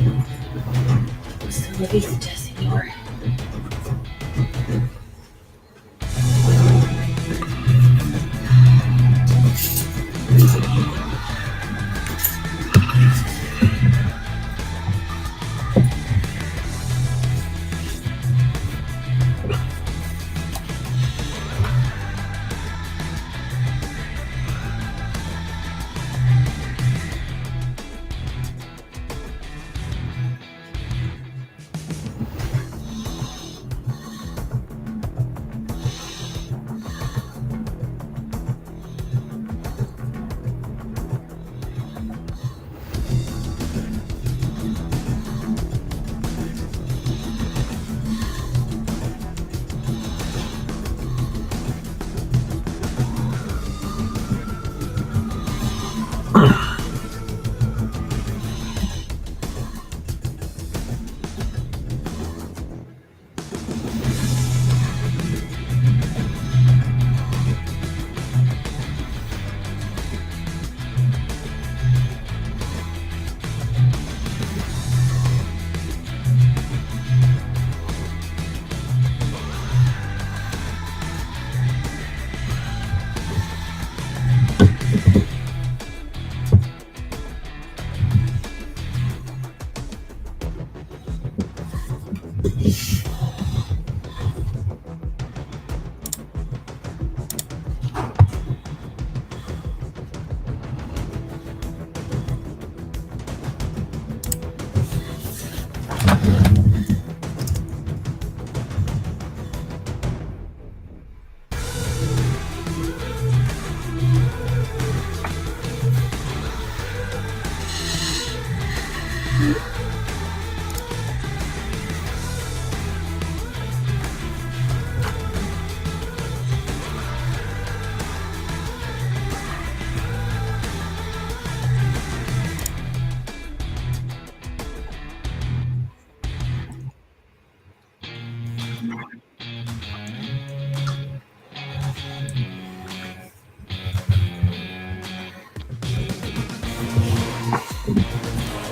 ¿Lo viste, señor?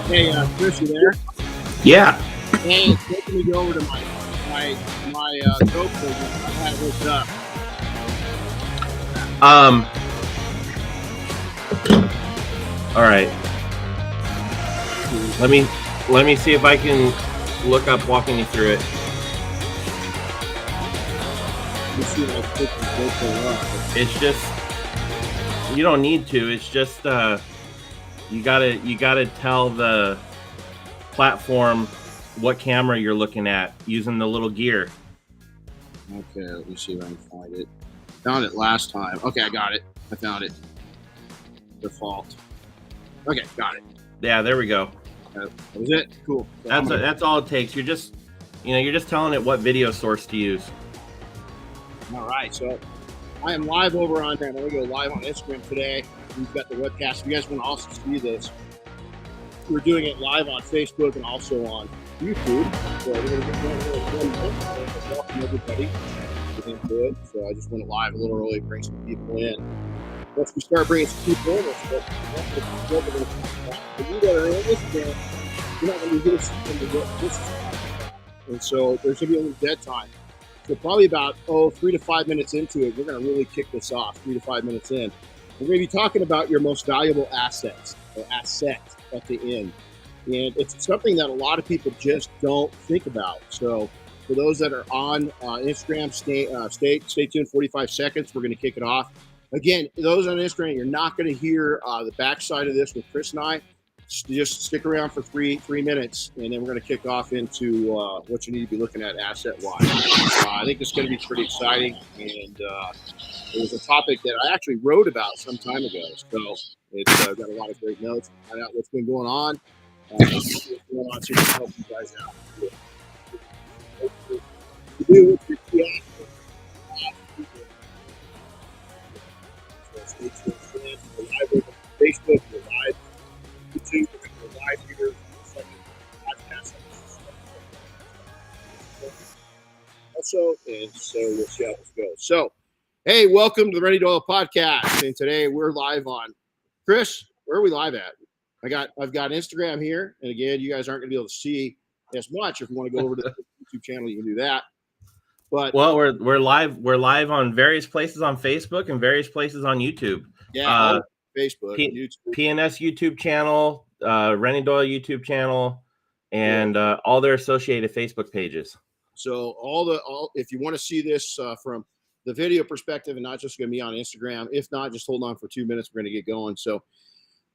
Hey, Chris, you there? Yeah. Hey, it's taking me over to my GoPro. I had it hooked up. All right. Let me see if I can look up walking you through it. Let's see if I pick the GoPro up. It's just, you don't need to. It's just you gotta tell the platform what camera you're looking at using the little gear. Okay, let me see if I can find it. Found it last time. Okay, I got it. I found it. Default. Okay, got it. Yeah, there we go. That was it. Cool. So That's all it takes. You're just telling it what video source to use. All right, so I am live over on. I'm going to go live on Instagram today. We've got the webcast. If you guys want to also see this, we're doing it live on Facebook and also on YouTube. So we're going to welcome everybody into it. So I just went live a little early, bring some people in. Once we start bringing some people in, if you that are in Instagram, you're not going to do this. And so there's going to be a little dead time. So probably about 3 to 5 minutes into it, we're going to really kick this off. 3 to 5 minutes in, we're going to be talking about your most valuable assets or asset at the end, and it's something that a lot of people just don't think about. So for those that are on Instagram, stay tuned. 45 seconds. We're going to kick it off. Again, those on Instagram, you're not going to hear the backside of this with Chris and I. Just stick around for three minutes, and then we're going to kick off into what you need to be looking at asset-wise. I think it's going to be pretty exciting, and it was a topic that I actually wrote about some time ago. So it's got a lot of great notes. Find out what's been going on. So we can help you guys out. Stay tuned for that. We're live over on Facebook. We're live on YouTube. We're live here on the second podcast. Also, and so we'll see how this goes. So, hey, welcome to the Renny Doyle podcast. And today we're live on Chris. Where are we live at? I've got Instagram here, and again, you guys aren't going to be able to see as much. If you want to go over to the YouTube channel, you can do that. But well, we're live. We're live on various places on Facebook and various places on YouTube. yeah, Facebook, YouTube, PNS YouTube channel, Renny Doyle YouTube channel, and all their associated Facebook pages. So if you want to see this from the video perspective and not just going to be on Instagram, if not, just hold on for 2 minutes. We're going to get going. So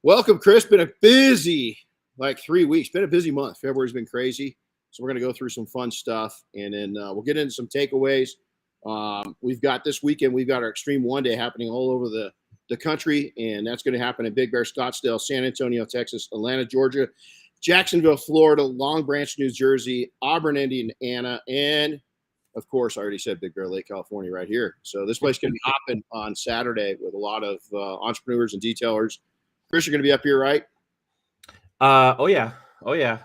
welcome, Chris. Been a busy 3 weeks. Been a busy month. February's been crazy. So we're going to go through some fun stuff, and then we'll get into some takeaways. We've got this weekend, we've got our Extreme One Day happening all over the country, and that's going to happen in Big Bear, Scottsdale, San Antonio, Texas, Atlanta, Georgia, Jacksonville, Florida, Long Branch, New Jersey, Auburn, Indiana, and of course, I already said Big Bear Lake, California, right here. So this place can be hopping on Saturday with a lot of entrepreneurs and detailers. Chris, you're going to be up here, right? Oh yeah. Oh yeah.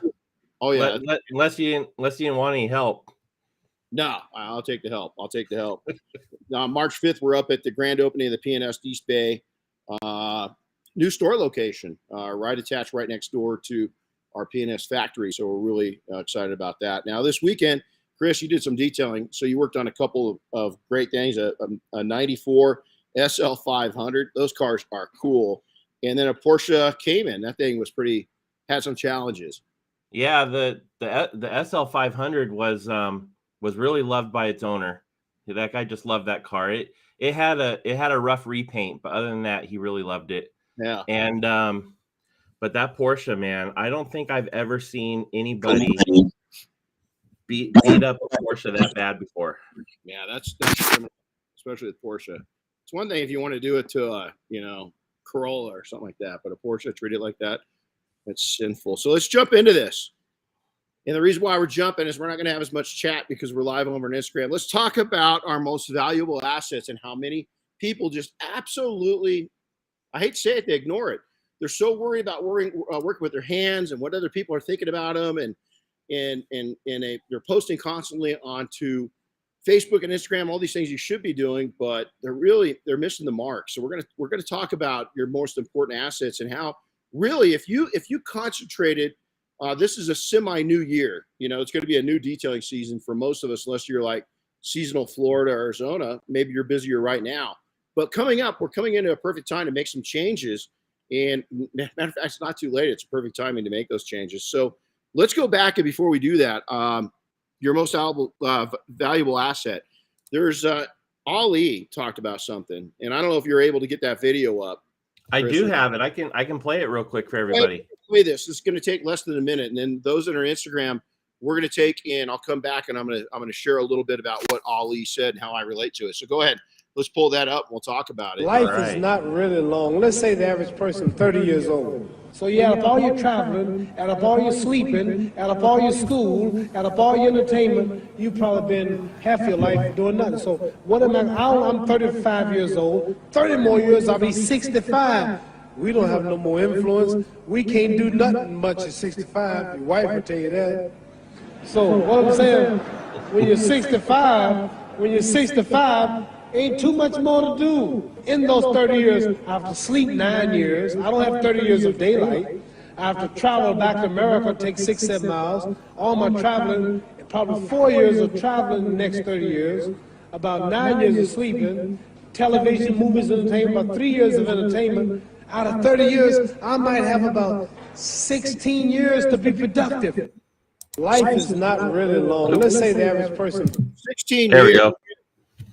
Unless you didn't want any help. No, I'll take the help. March 5th, we're up at the grand opening of the PNS East Bay new store location, right attached right next door to our PNS factory. So we're really excited about that. Now, this weekend, Chris, you did some detailing. So you worked on a couple of great things, a 94 SL 500. Those cars are cool. And then a Porsche Cayman. That thing had some challenges. Yeah, the SL 500 was really loved by its owner. That guy just loved that car. It had a rough repaint, but other than that, he really loved it. Yeah. And but that Porsche, man, I don't think I've ever seen anybody beat up a Porsche that bad before. Yeah, that's especially with Porsche. It's one thing if you want to do it to a Corolla or something like that, but a Porsche treated like that, it's sinful. So let's jump into this. And the reason why we're jumping is we're not going to have as much chat because we're live over on Instagram. Let's talk about our most valuable assets and how many people just absolutely, I hate to say it, they ignore it. They're so worried about working with their hands and what other people are thinking about them, and they're posting constantly onto Facebook and Instagram, all these things you should be doing, but they're missing the mark. So we're gonna talk about your most important assets and how really if you concentrated. This is a semi-new year. It's going to be a new detailing season for most of us, unless you're like seasonal Florida, Arizona. Maybe you're busier right now. But coming up, we're coming into a perfect time to make some changes. And matter of fact, it's not too late. It's a perfect timing to make those changes. So let's go back. And before we do that, your most valuable asset. There's Ali talked about something. And I don't know if you're able to get that video up. I do have it. I can play it real quick for everybody. Play this. It's going to take less than a minute, and then those that are Instagram, we're going to take in. I'll come back and I'm going to share a little bit about what Ali said and how I relate to it. So go ahead. Let's pull that up. We'll talk about it. Life is not really long. Let's say the average person 30 years old. So you add up all your traveling, add up all your sleeping, add up all your school, add up all your entertainment, you've probably been half your life doing nothing. So what am I? I'm 35 years old. 30 more years, I'll be 65. We don't have no more influence. We can't do nothing much at 65. Your wife will tell you that. So what I'm saying, when you're 65, ain't too much more to do. In those 30 years, I have to sleep 9 years. I don't have 30 years of daylight. I have to travel back to America, take 6-7 miles. All my traveling, probably 4 years of traveling in the next 30 years, about 9 years of sleeping, television, movies, entertainment, about 3 years of entertainment. Out of 30 years, I might have about 16 years to be productive. Life is not really long. Let's say the average person. 16 There years. we go.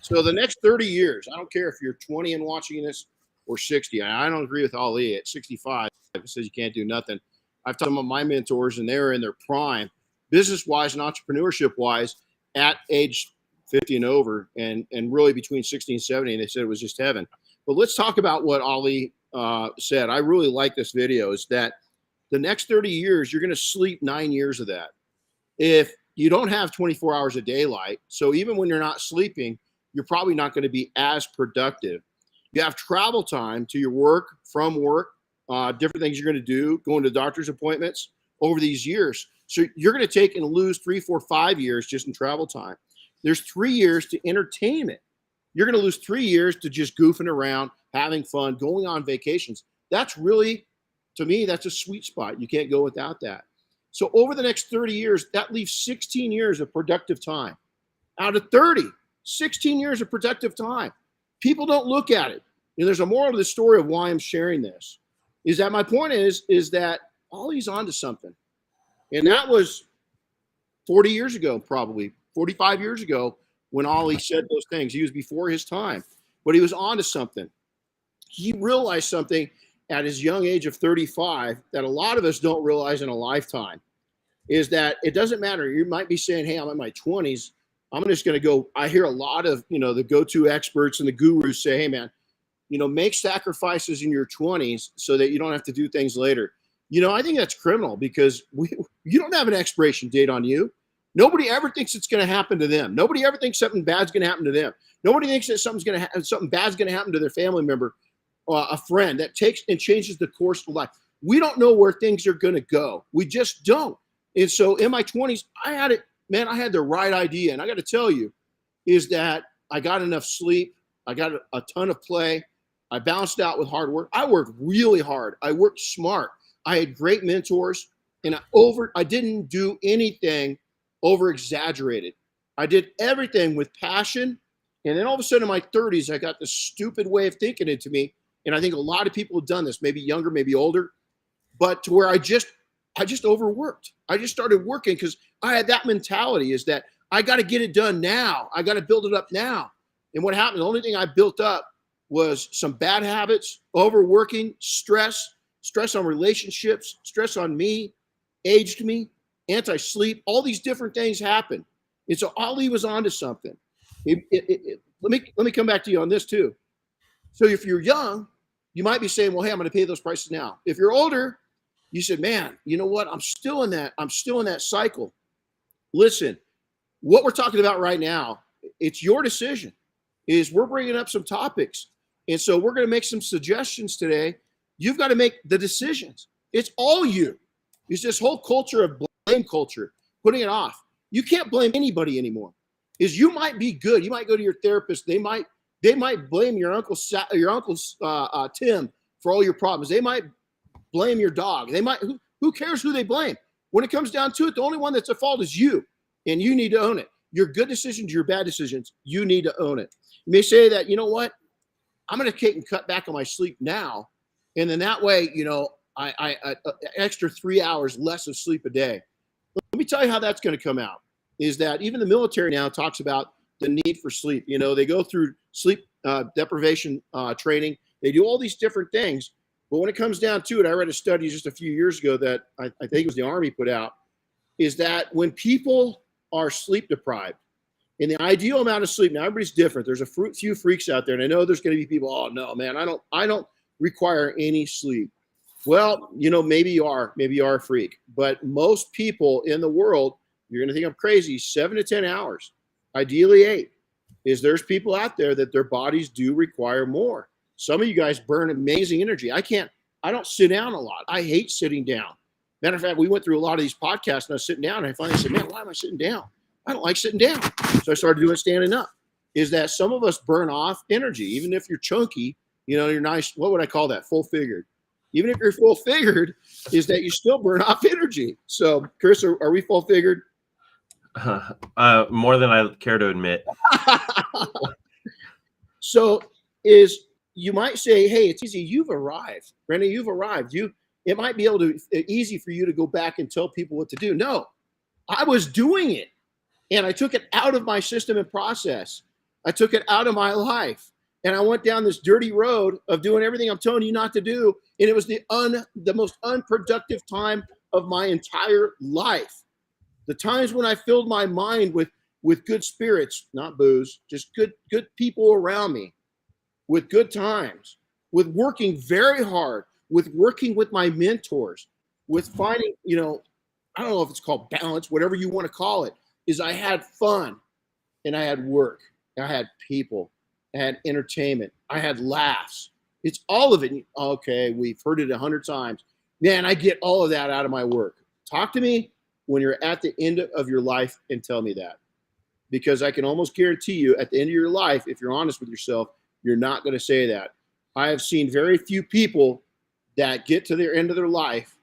So the next 30 years, I don't care if you're 20 and watching this or 60. I don't agree with Ali at 65. It says you can't do nothing. I've talked about my mentors, and they're in their prime, business-wise and entrepreneurship-wise, at age 50 and over, and really between 60 and 70, and they said it was just heaven. But let's talk about what Ali said. I really like this video, is that the next 30 years, you're going to sleep 9 years of that. If you don't have 24 hours of daylight, so even when you're not sleeping, you're probably not going to be as productive. You have travel time to your work, from work, different things you're going to do, going to doctor's appointments over these years. So you're going to take and lose 3, 4, 5 years just in travel time. There's 3 years to entertainment. You're going to lose 3 years to just goofing around, having fun, going on vacations. That's really, To me, that's a sweet spot. You can't go without that. So over the next 30 years, that leaves 16 years of productive time. Out of 30, 16 years of productive time. People don't look at it. There's a moral to the story of why I'm sharing this. Is that my point is that Ollie's onto something. And that was 40 years ago, probably 45 years ago, when Ollie said those things. He was before his time, but he was onto something. He realized something at his young age of 35 that a lot of us don't realize in a lifetime, is that it doesn't matter. You might be saying, hey, I'm in my 20s. I'm just going to go. I hear a lot of, the go-to experts and the gurus say, hey, man, make sacrifices in your 20s so that you don't have to do things later. I think that's criminal, because you don't have an expiration date on you. Nobody ever thinks it's going to happen to them. Nobody ever thinks something bad's going to happen to them. Nobody thinks that something bad's going to happen to their family member, a friend, that takes and changes the course of life. We don't know where things are going to go. We just don't. And so in my 20s, I had the right idea. And I got to tell you, is that I got enough sleep. I got a ton of play. I balanced out with hard work. I worked really hard. I worked smart. I had great mentors, and I didn't do anything over exaggerated. I did everything with passion. And then all of a sudden in my 30s, I got this stupid way of thinking into me. And I think a lot of people have done this, maybe younger, maybe older, but to where I just overworked. I just started working because I had that mentality, is that I got to get it done now. I got to build it up now. And what happened, the only thing I built up was some bad habits, overworking, stress on relationships, stress on me, aged me, anti-sleep, all these different things happened. And so Ollie was onto something. Let me come back to you on this too. So if you're young, you might be saying, well, hey, I'm going to pay those prices now. If you're older, you said, man, you know what? I'm still in that cycle. Listen, what we're talking about right now, it's your decision. Is we're bringing up some topics. And so we're going to make some suggestions today. You've got to make the decisions. It's all you. It's this whole culture of blame culture, putting it off. You can't blame anybody anymore. Is you might be good. You might go to your therapist. They might blame your uncle Tim for all your problems. They might blame your dog. They might. Who cares who they blame? When it comes down to it, the only one that's at fault is you, and you need to own it. Your good decisions, your bad decisions, you need to own it. You may say that, you know what? I'm going to take and cut back on my sleep now, and then that way, I extra 3 hours less of sleep a day. Let me tell you how that's going to come out. Is that even the military now talks about the need for sleep. They go through sleep deprivation training. They do all these different things. But when it comes down to it, I read a study just a few years ago that I think it was the Army put out, is that when people are sleep deprived, and the ideal amount of sleep, now everybody's different. There's a few freaks out there, and I know there's going to be people, oh no, man, I don't require any sleep. Well, maybe you are a freak, but most people in the world, you're going to think I'm crazy, 7 to 10 hours, ideally 8. There's people out there that their bodies do require more. Some of you guys burn amazing energy. I don't sit down a lot. I hate sitting down. Matter of fact, we went through a lot of these podcasts and I was sitting down and I finally said, man, why am I sitting down? I don't like sitting down. So I started doing standing up. Is that some of us burn off energy, even if you're chunky, you're nice. What would I call that? Full figured. Even if you're full figured, is that you still burn off energy. So Chris, are we full figured? More than I care to admit. So you might say, hey, it's easy. You've arrived. Renny, you've arrived. It might be easy for you to go back and tell people what to do. No, I was doing it. And I took it out of my system and process. I took it out of my life. And I went down this dirty road of doing everything I'm telling you not to do. And it was the most unproductive time of my entire life. The times when I filled my mind with good spirits, not booze, just good people around me, with good times, with working very hard, with working with my mentors, with finding, I don't know if it's called balance, whatever you want to call it, is I had fun and I had work. I had people. I had entertainment. I had laughs. It's all of it. Okay, we've heard it 100 times. Man, I get all of that out of my work. Talk to me when you're at the end of your life and tell me that. Because I can almost guarantee you at the end of your life, if you're honest with yourself, you're not going to say that. I have seen very few people that get to their end of their life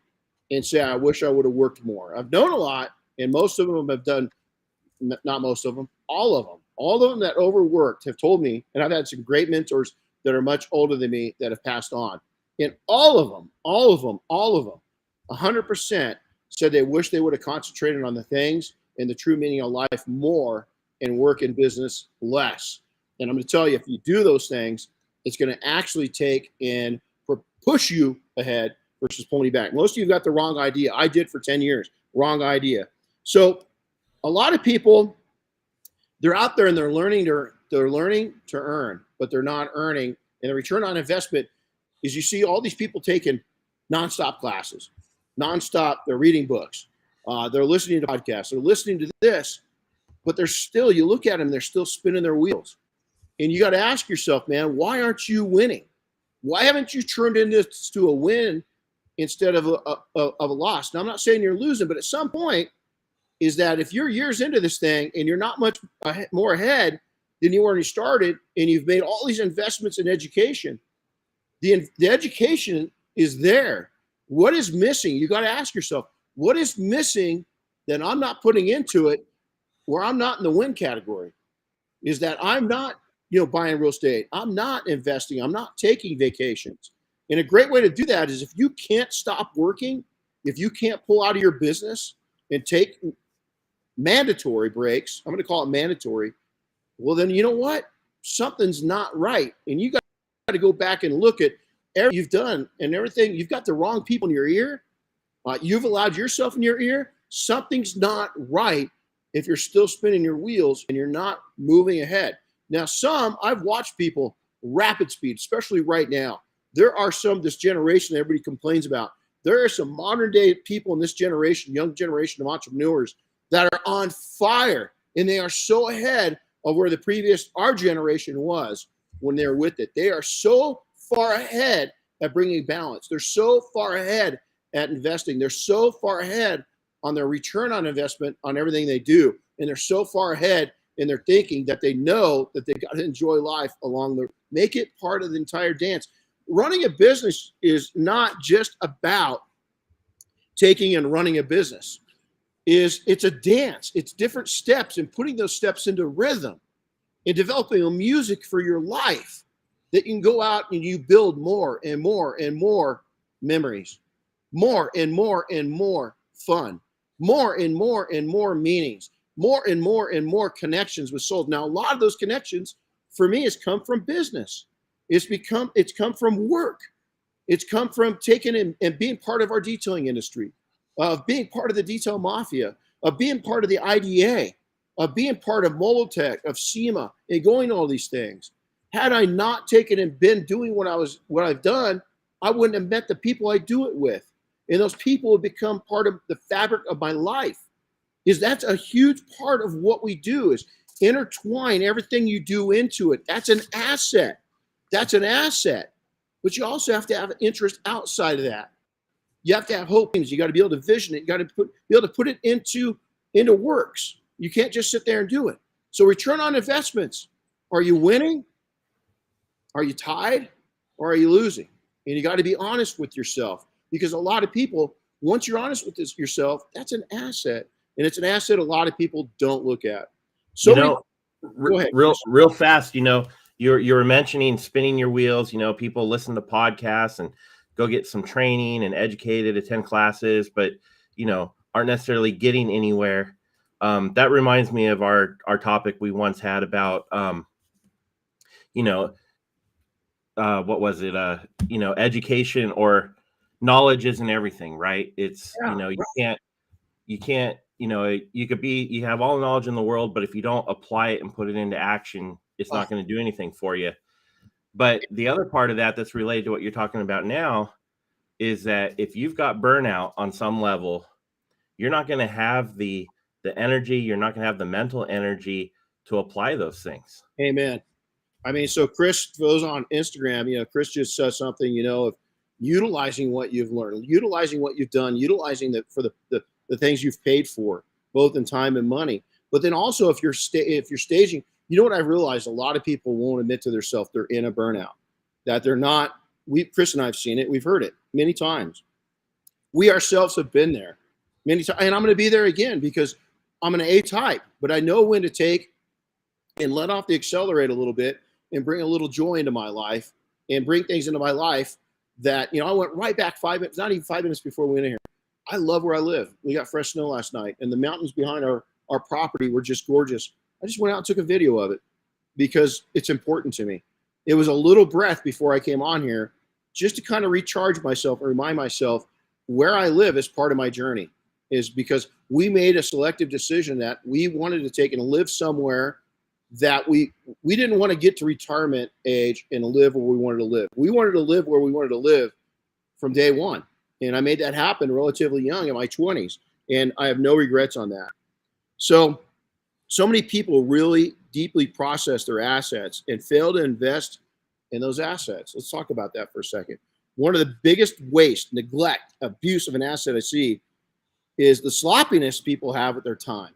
and say, I wish I would have worked more. I've known a lot, and most of them have done, not most of them, all of them that overworked have told me, and I've had some great mentors that are much older than me that have passed on. And all of them, 100% said they wish they would have concentrated on the things and the true meaning of life more and work in business less. And I'm going to tell you, if you do those things, it's going to actually take and push you ahead versus pulling you back. Most of you got the wrong idea. I did for 10 years. Wrong idea. So a lot of people, they're out there and they're learning to earn, but they're not earning. And the return on investment is, you see all these people taking nonstop classes, nonstop. They're reading books. They're listening to podcasts. They're listening to this, but they're still, you look at them, they're still spinning their wheels. And you got to ask yourself, man, why aren't you winning? Why haven't you turned into a win instead of a loss? Now, I'm not saying you're losing, but at some point is that if you're years into this thing and you're not much more ahead than you were when you started, and you've made all these investments in education, the education is there. What is missing? You got to ask yourself, what is missing that I'm not putting into it, where I'm not in the win category? Is that I'm not, buying real estate. I'm not investing. I'm not taking vacations. And a great way to do that is, if you can't stop working, if you can't pull out of your business and take mandatory breaks, I'm going to call it mandatory, well, then you know what? Something's not right. And you got to go back and look at everything you've done and everything. You've got the wrong people in your ear. You've allowed yourself in your ear. Something's not right if you're still spinning your wheels and you're not moving ahead. Now, I've watched people rapid speed, especially right now. There are some, this generation that everybody complains about. There are some modern day people in this generation, young generation of entrepreneurs, that are on fire, and they are so ahead of where our generation was when they were with it. They are so far ahead at bringing balance. They're so far ahead at investing. They're so far ahead on their return on investment on everything they do. And they're so far ahead in their thinking that they know that they've got to enjoy life make it part of the entire dance. Running a business is not just about taking and running a business. It's a dance. It's different steps, and putting those steps into rhythm and developing a music for your life that you can go out and you build more and more and more memories, more and more and more fun, more and more and more meanings, more and more and more connections with souls. Now, a lot of those connections for me has come from business. It's come from work. It's come from taking and being part of our detailing industry, of being part of the detail mafia, of being part of the IDA, of being part of Molotech, of SEMA, and going to all these things. Had I not taken and been doing what I've done, I wouldn't have met the people I do it with. And those people have become part of the fabric of my life. That's a huge part of what we do, is intertwine everything you do into it. That's an asset. That's an asset. But you also have to have an interest outside of that. You have to have hope. You got to be able to vision it. You got to be able to put it into works. You can't just sit there and do it. So return on investments. Are you winning? Are you tied? Or are you losing? And you got to be honest with yourself, because a lot of people, once you're honest with yourself, that's an asset. And it's an asset a lot of people don't look at. So go ahead. Real fast, you were mentioning spinning your wheels. People listen to podcasts and go get some training and educated, attend classes, but aren't necessarily getting anywhere. That reminds me of our topic we once had about what was it? Education or knowledge isn't everything, right? It's you can't you have all the knowledge in the world, but if you don't apply it and put it into action, it's not going to do anything for you. But the other part of that's related to what you're talking about now is that if you've got burnout on some level, you're not going to have the energy, you're not going to have the mental energy to apply those things. Amen. I mean, so Chris goes on Instagram, Chris just says something, of utilizing what you've learned, utilizing what you've done, utilizing for the things you've paid for, both in time and money. But then also if you're staging, what I've realized, a lot of people won't admit to themselves they're in a burnout, that they're not. Chris and I have seen it. We've heard it. many times. We ourselves have been there many times, and I'm going to be there again because I'm an A type, but I know when to take and let off the accelerator a little bit and bring a little joy into my life and bring things into my life that, I went right back 5 minutes, not even 5 minutes before we went in here. I love where I live. We got fresh snow last night, and the mountains behind our property were just gorgeous. I just went out and took a video of it because it's important to me. It was a little breath before I came on here just to kind of recharge myself and remind myself where I live as part of my journey, is because we made a selective decision that we wanted to take and live somewhere that we didn't want to get to retirement age and live where we wanted to live. We wanted to live where we wanted to live from day one. And I made that happen relatively young in my 20s. And I have no regrets on that. So many people really deeply process their assets and fail to invest in those assets. Let's talk about that for a second. One of the biggest waste, neglect, abuse of an asset I see is the sloppiness people have with their time.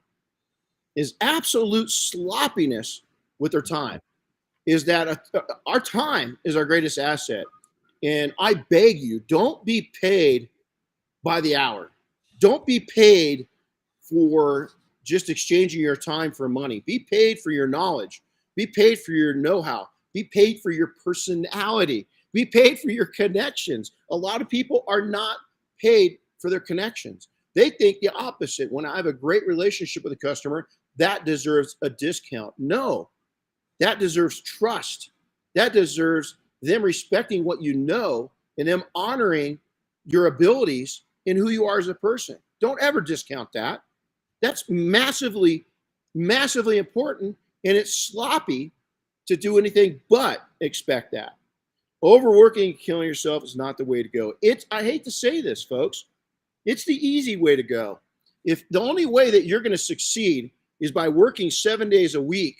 Is absolute sloppiness with their time. Is that our time is our greatest asset. And I beg you, don't be paid by the hour. Don't be paid for just exchanging your time for money. Be paid for your knowledge. Be paid for your know-how. Be paid for your personality. Be paid for your connections. A lot of people are not paid for their connections. They think the opposite. When I have a great relationship with a customer, that deserves a discount. No, that deserves trust. That deserves them respecting what you know and them honoring your abilities and who you are as a person. Don't ever discount that. That's massively, massively important, and it's sloppy to do anything but expect that. Overworking and killing yourself is not the way to go. I hate to say this, folks. It's the easy way to go. If the only way that you're going to succeed is by working 7 days a week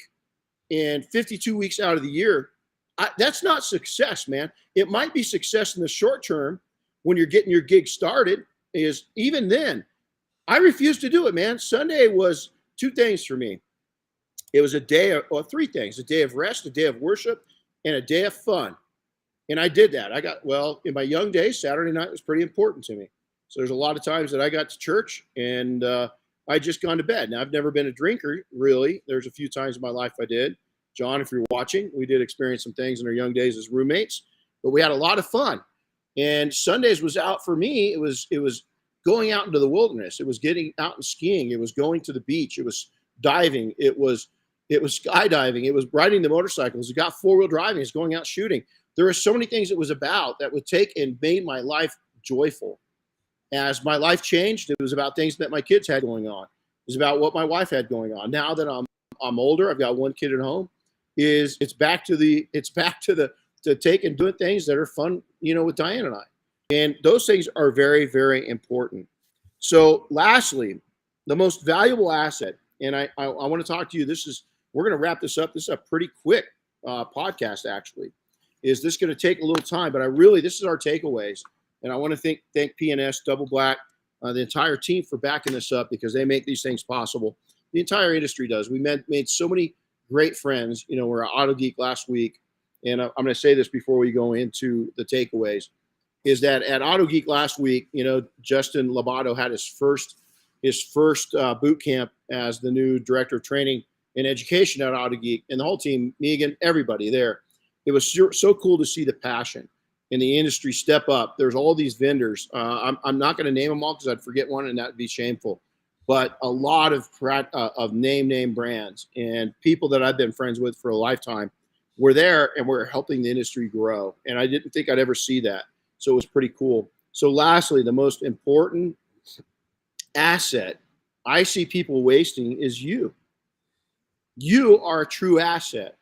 and 52 weeks out of the year, that's not success, man. It might be success in the short term when you're getting your gig started. Is even then, I refuse to do it, man. Sunday was two things for me. It was a day or three things: a day of rest, a day of worship, and a day of fun. And I did that. In my young days, Saturday night was pretty important to me. So there's a lot of times that I got to church and I just gone to bed. Now, I've never been a drinker, really. There's a few times in my life I did. John, if you're watching, we did experience some things in our young days as roommates, but we had a lot of fun. And Sundays was out for me. It was going out into the wilderness. It was getting out and skiing. It was going to the beach. It was diving. It was skydiving. It was riding the motorcycles. It got four-wheel driving. It's going out shooting. There were so many things it was about that would take and made my life joyful. As my life changed, it was about things that my kids had going on. It was about what my wife had going on. Now that I'm older, I've got one kid at home. It's back to taking doing things that are fun, with Diane and I. And those things are very, very important. So lastly, the most valuable asset, and I want to talk to you. We're going to wrap this up. This is a pretty quick podcast, actually. Is this going to take a little time? But this is our takeaways. And I want to thank PNS, Double Black, the entire team for backing this up because they make these things possible. The entire industry does. We made so many great friends. We're at Auto Geek last week. And I'm going to say this before we go into the takeaways, is that at Auto Geek last week, Justin Labato had his first boot camp as the new director of training and education at Auto Geek, and the whole team, Megan, everybody there. It was so cool to see the passion in the industry step up. There's all these vendors. I'm not going to name them all because I'd forget one, and that'd be shameful. But a lot of name brands and people that I've been friends with for a lifetime were there, and we're helping the industry grow. And I didn't think I'd ever see that. So it was pretty cool. So lastly, the most important asset I see people wasting is you. You are a true asset.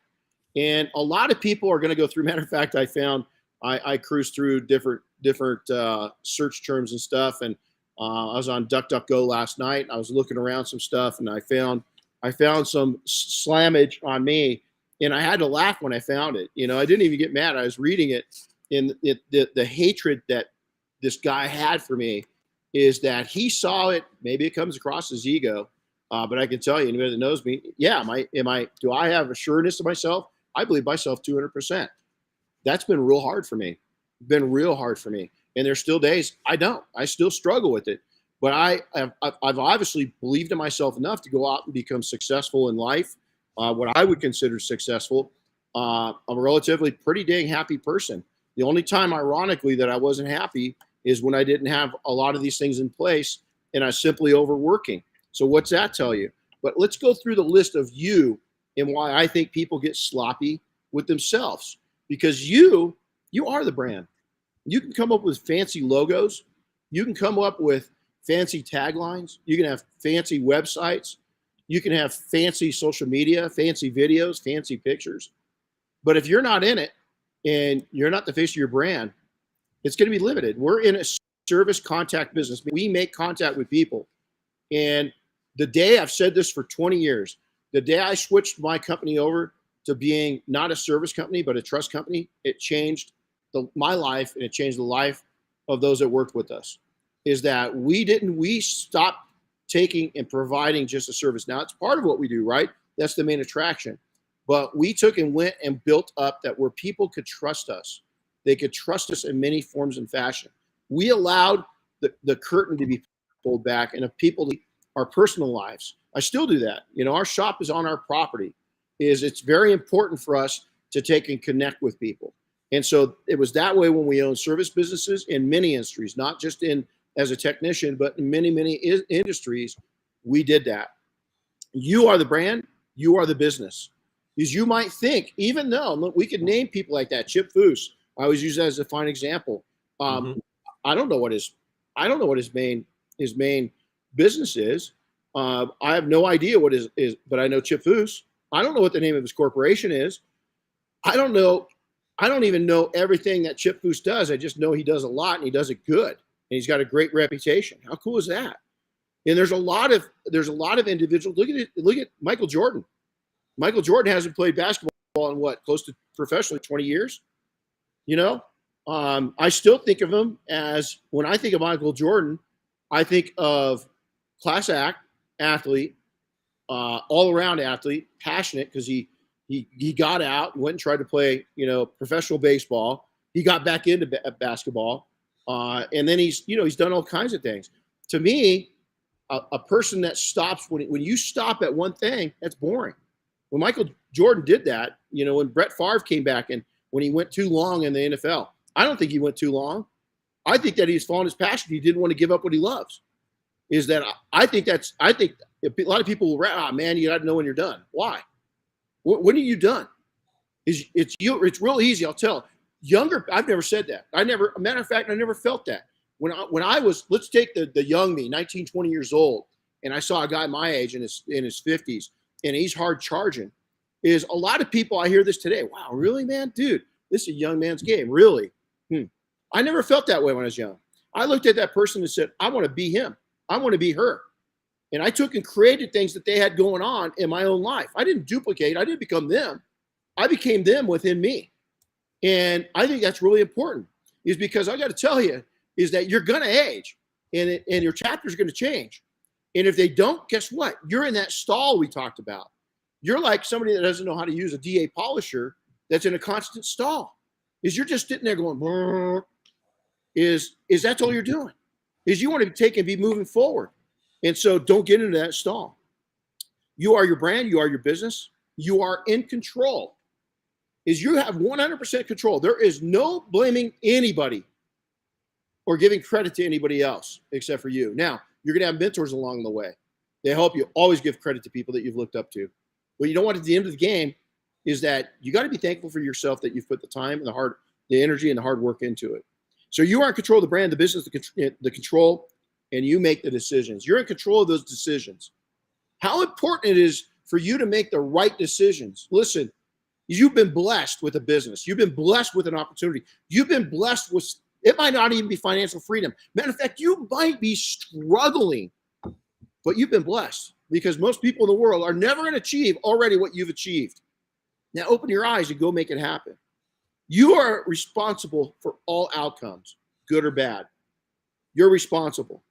And a lot of people are going to go through. Matter of fact, I cruised through different search terms and stuff. And I was on DuckDuckGo last night. I was looking around some stuff, and I found some slammage on me, and I had to laugh when I found it. I didn't even get mad. I was reading it, and the hatred that this guy had for me is that he saw it. Maybe it comes across as ego, but I can tell you, anybody that knows me, yeah, do I have assuredness of myself? I believe myself 200%. That's been real hard for me. And there's still days I don't. I still struggle with it. But I've obviously believed in myself enough to go out and become successful in life, what I would consider successful. I'm a relatively pretty dang happy person. The only time, ironically, that I wasn't happy is when I didn't have a lot of these things in place and I was simply overworking. So what's that tell you? But let's go through the list of you and why I think people get sloppy with themselves. Because you are the brand. You can come up with fancy logos. You can come up with fancy taglines. You can have fancy websites. You can have fancy social media, fancy videos, fancy pictures. But if you're not in it and you're not the face of your brand, it's going to be limited. We're in a service contact business. We make contact with people. And the day, I've said this for 20 years, the day I switched my company over to being not a service company, but a trust company, it changed my life, and it changed the life of those that worked with us. Is that we stopped taking and providing just a service. Now, it's part of what we do, right? That's the main attraction. But we took and went and built up that where people could trust us. They could trust us in many forms and fashion. We allowed the curtain to be pulled back and of people to our personal lives. I still do that. You know, our shop is on our property. It's very important for us to take and connect with people. And so it was that way when we owned service businesses in many industries, not just in as a technician, but in many, many industries, we did that. You are the brand, you are the business. Because you might think, even though, look, we could name people like that, Chip Foose. I always use that as a fine example. I don't know what his main business is. I have no idea what is, but I know Chip Foose. I don't know what the name of his corporation is. I don't know. I don't even know everything that Chip Foose does. I just know he does a lot and he does it good. And he's got a great reputation. How cool is that? And there's a lot of individuals. Look at Michael Jordan. Michael Jordan hasn't played basketball in what, close to professionally 20 years. You know, I still think of him as, when I think of Michael Jordan, I think of class act, athlete, all around athlete, passionate because he got out and went and tried to play, professional baseball. He got back into basketball. And then he's done all kinds of things. To me, a person that stops when you stop at one thing, that's boring. When Michael Jordan did that, when Brett Favre came back and when he went too long in the NFL, I don't think he went too long. I think that he's following his passion. He didn't want to give up what he loves. I think a lot of people will man, you got to know when you're done. Why? When are you done? It's real easy. I'll tell. Younger, I've never said that. Matter of fact, I never felt that. When I was, let's take the young me, 19, 20 years old, and I saw a guy my age in his 50s, and he's hard charging. Is a lot of people, I hear this today. Wow, really, man? Dude, this is a young man's game. Really? I never felt that way when I was young. I looked at that person and said, I want to be him. I want to be her. And I took and created things that they had going on in my own life. I didn't duplicate. I didn't become them. I became them within me. And I think that's really important, is because I got to tell you, is that you're going to age and your chapters are going to change. And if they don't, guess what? You're in that stall we talked about. You're like somebody that doesn't know how to use a DA polisher that's in a constant stall. Is you're just sitting there going, brrr. Is that's all you're doing? Is you want to take and be moving forward. And so don't get into that stall. You are your brand. You are your business. You are in control. Is you have 100% control. There is no blaming anybody or giving credit to anybody else except for you. Now, you're going to have mentors along the way. They help you. Always give credit to people that you've looked up to. What you don't want at the end of the game is that you got to be thankful for yourself that you've put the time and the energy and the hard work into it. So you are in control of the brand, the business, the control, and you make the decisions. You're in control of those decisions. How important it is for you to make the right decisions. Listen, you've been blessed with a business. You've been blessed with an opportunity. You've been blessed with, it might not even be financial freedom. Matter of fact, you might be struggling, but you've been blessed because most people in the world are never going to achieve already what you've achieved. Now open your eyes and go make it happen. You are responsible for all outcomes, good or bad. You're responsible.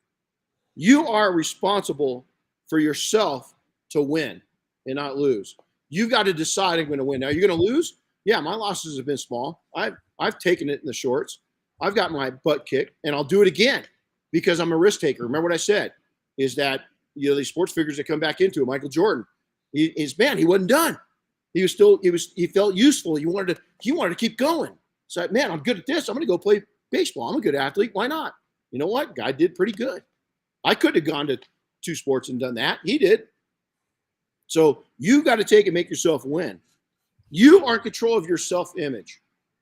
You are responsible for yourself to win and not lose. You've got to decide I'm going to win. Now, you're going to lose? Yeah, my losses have been small. I've taken it in the shorts. I've got my butt kicked, and I'll do it again because I'm a risk taker. Remember what I said, is that, these sports figures that come back into it, Michael Jordan, he wasn't done. He felt useful. He wanted to keep going. So, man, I'm good at this. I'm going to go play baseball. I'm a good athlete. Why not? You know what? Guy did pretty good. I could have gone to 2 sports and done that. He did. So you got to take and make yourself win. You are in control of your self-image.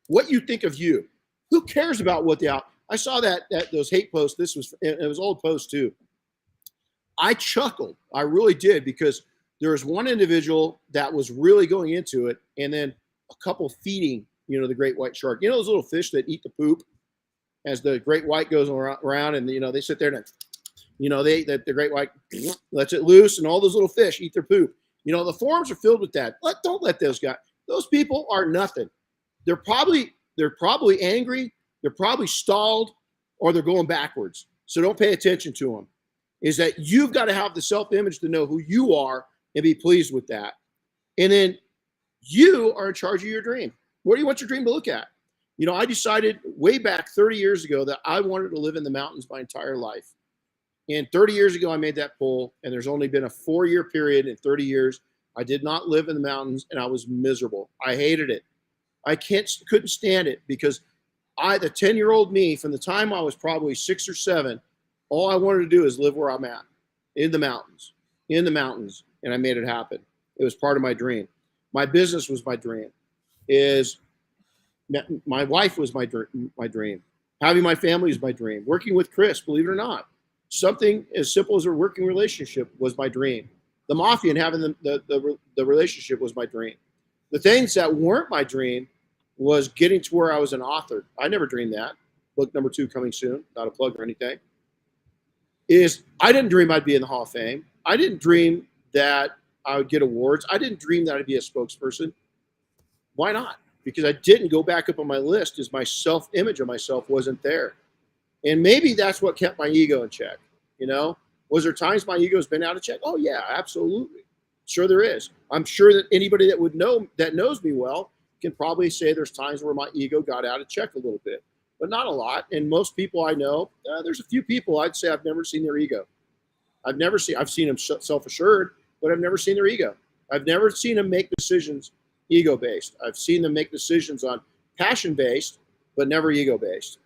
What you think of you. Who cares about what I saw that those hate posts. It was old posts too. I chuckled. I really did, because there was one individual that was really going into it, and then a couple feeding, the great white shark. Those little fish that eat the poop as the great white goes around, and they sit there and the great white lets it loose, and all those little fish eat their poop. The forums are filled with that. Don't let those guys. Those people are nothing. They're probably angry. They're probably stalled, or they're going backwards. So don't pay attention to them. Is that you've got to have the self-image to know who you are and be pleased with that. And then you are in charge of your dream. What do you want your dream to look at? I decided way back 30 years ago that I wanted to live in the mountains my entire life. And 30 years ago, I made that poll, and there's only been a 4-year period in 30 years. I did not live in the mountains, and I was miserable. I hated it. I couldn't stand it, because the 10-year-old me, from the time I was probably 6 or 7, all I wanted to do is live where I'm at, in the mountains, and I made it happen. It was part of my dream. My business was my dream. My wife was my dream. Having my family is my dream. Working with Chris, believe it or not, something as simple as a working relationship was my dream. The mafia and having the relationship was my dream. The things that weren't my dream was getting to where I was an author. I never dreamed that. Book number 2 coming soon, not a plug or anything. I didn't dream I'd be in the Hall of Fame. I didn't dream that I would get awards. I didn't dream that I'd be a spokesperson. Why not? Because I didn't go back up on my list, as my self-image of myself wasn't there. And maybe that's what kept my ego in check. Was there times my ego's been out of check? Oh yeah, absolutely. Sure there is. I'm sure that anybody that knows me well can probably say there's times where my ego got out of check a little bit, but not a lot. And most people I know, there's a few people I'd say I've never seen their ego. I've seen them self-assured, but I've never seen their ego. I've never seen them make decisions ego-based. I've seen them make decisions on passion-based, but never ego-based.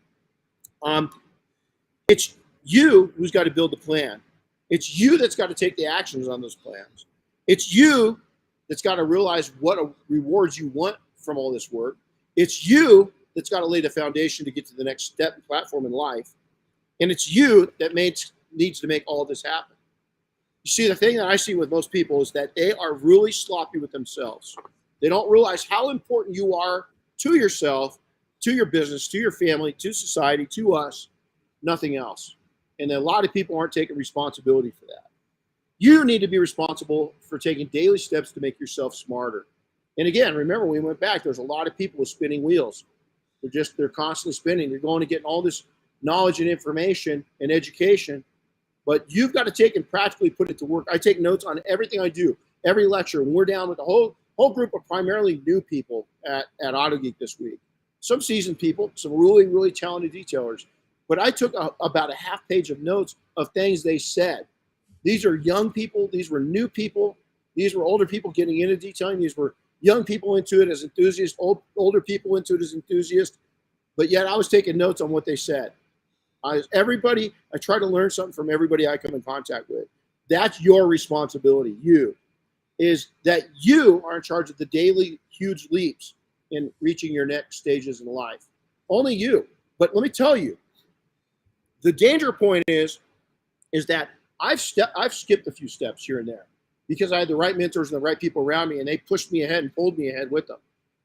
It's you who's got to build the plan. It's you that's got to take the actions on those plans. It's you that's got to realize what rewards you want from all this work. It's you that's got to lay the foundation to get to the next step and platform in life. And it's you that needs to make all this happen. You see, the thing that I see with most people is that they are really sloppy with themselves. They don't realize how important you are to yourself, to your business, to your family, to society, to us, nothing else. And a lot of people aren't taking responsibility for that. You need to be responsible for taking daily steps to make yourself smarter. And again, remember, when we went back, there's a lot of people with spinning wheels. They're constantly spinning. They're going to get all this knowledge and information and education, but you've got to take and practically put it to work. I take notes on everything I do, every lecture. When we're down with the whole group of primarily new people at AutoGeek this week. Some seasoned people, some really, really talented detailers. But I took about a half page of notes of things they said. These are young people. These were new people. These were older people getting into detailing. These were young people into it as enthusiasts, older people into it as enthusiasts. But yet I was taking notes on what they said. I try to learn something from everybody I come in contact with. That's your responsibility. Is that you are in charge of the daily huge leaps in reaching your next stages in life. Only you. But let me tell you, the danger point is that I've skipped a few steps here and there because I had the right mentors and the right people around me, and they pushed me ahead and pulled me ahead with them.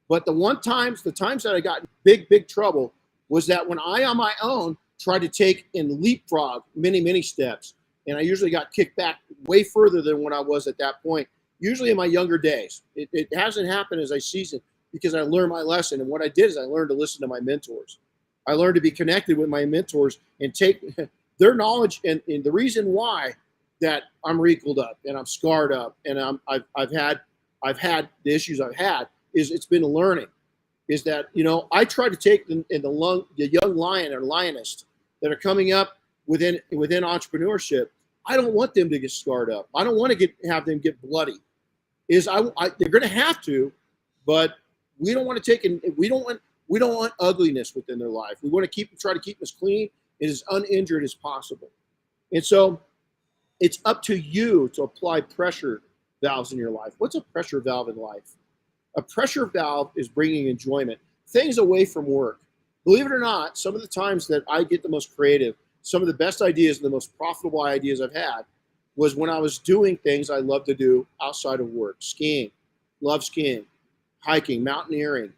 But the times that I got in big trouble was that when I on my own tried to take and leapfrog many steps, and I usually got kicked back way further than when I was at that point. Usually in my younger days. It hasn't happened as I seasoned because I learned my lesson. And what I did is I learned to listen to my mentors. I learned to be connected with my mentors and take their knowledge. And the reason why that I'm wrinkled up and I'm scarred up and I've had the issues I've had is it's been learning. is that, you know, I try to take the young lion or lioness that are coming up within entrepreneurship. I don't want them to get scarred up. I don't want to have them get bloody. They're going to have to, but we don't want to take we don't want ugliness within their life. We want to try to keep them as clean and as uninjured as possible. And so it's up to you to apply pressure valves in your life. What's a pressure valve in life? A pressure valve is bringing enjoyment, things away from work. Believe it or not, some of the times that I get the most creative, some of the best ideas, the most profitable ideas I've had was when I was doing things I love to do outside of work. Skiing, love skiing, hiking, mountaineering,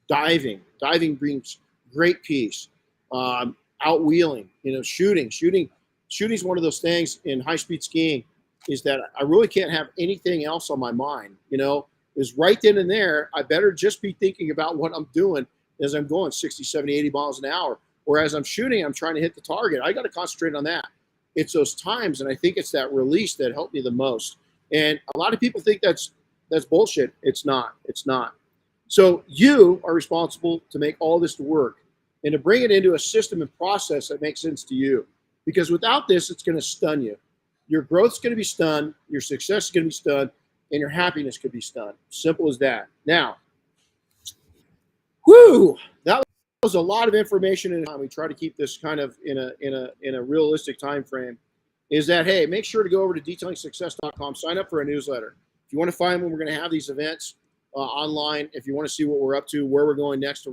diving. Diving brings great peace. Out wheeling, you know, shooting. Shooting is one of those things in high-speed skiing is that I really can't have anything else on my mind. You know, is right then and there, I better just be thinking about what I'm doing as I'm going 60, 70, 80 miles an hour. Or as I'm shooting, I'm trying to hit the target. I got to concentrate on that. It's those times, and I think it's that release that helped me the most. And a lot of people think that's bullshit. It's not. It's not. So you are responsible to make all this to work and to bring it into a system and process that makes sense to you. Because without this, it's going to stun you. Your growth's going to be stunned, your success is going to be stunned, and your happiness could be stunned. Simple as that. Now, that was a lot of information, and we try to keep this kind of in a realistic time frame. Is that, hey, make sure to go over to detailingsuccess.com, sign up for a newsletter. If you want to find when we're going to have these events online, if you want to see what we're up to, where we're going next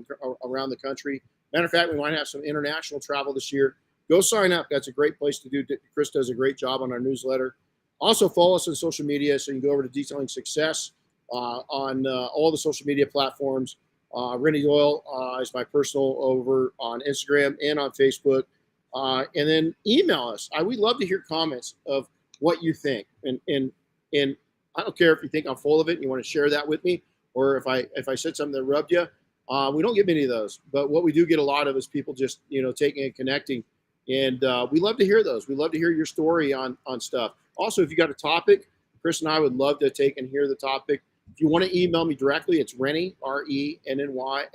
around the country. Matter of fact, we might have some international travel this year. Go sign up. That's a great place to do. Chris does a great job on our newsletter. Also, follow us on social media. So you can go over to Detailing Success on all the social media platforms. Renny Doyle is my personal over on Instagram and on Facebook. And then email us. We'd love to hear comments of what you think. And I don't care if you think I'm full of it and you want to share that with me, or if I said something that rubbed you. We don't get many of those, but what we do get a lot of is people just, you know, taking and connecting. And we love to hear those. We love to hear your story on stuff. Also, if you got a topic, Chris and I would love to take and hear the topic. If you want to email me directly, it's Renny, RENNY,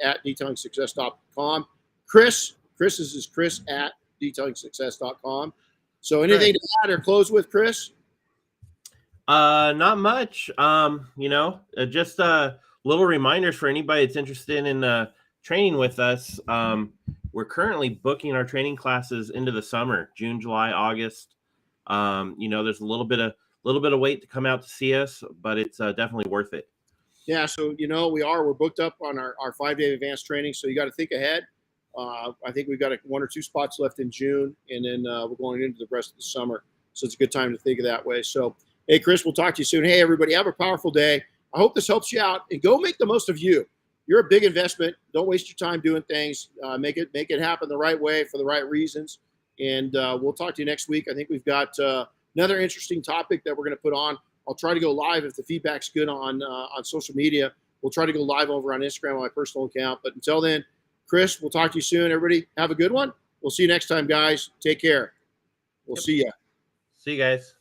at detailingsuccess.com. Chris is Chris at detailingsuccess.com. So anything to add or close with, Chris? Not much. You know, just little reminders for anybody that's interested in training with us. We're currently booking our training classes into the summer, June, July, August. You know, there's a little bit of wait to come out to see us, but it's definitely worth it. Yeah, so you know we're booked up on our 5-day advanced training, so you got to think ahead. I think we've got 1 or 2 spots left in June, and then we're going into the rest of the summer. So it's a good time to think of that way. So, hey, Chris, we'll talk to you soon. Hey, everybody, have a powerful day. I hope this helps you out, and go make the most of you. You're a big investment. Don't waste your time doing things. Make it happen the right way for the right reasons. And we'll talk to you next week. I think we've got another interesting topic that we're going to put on. I'll try to go live if the feedback's good on social media. We'll try to go live over on Instagram on my personal account. But until then, Chris, we'll talk to you soon. Everybody, have a good one. We'll see you next time, guys. Take care. We'll see ya. See you guys.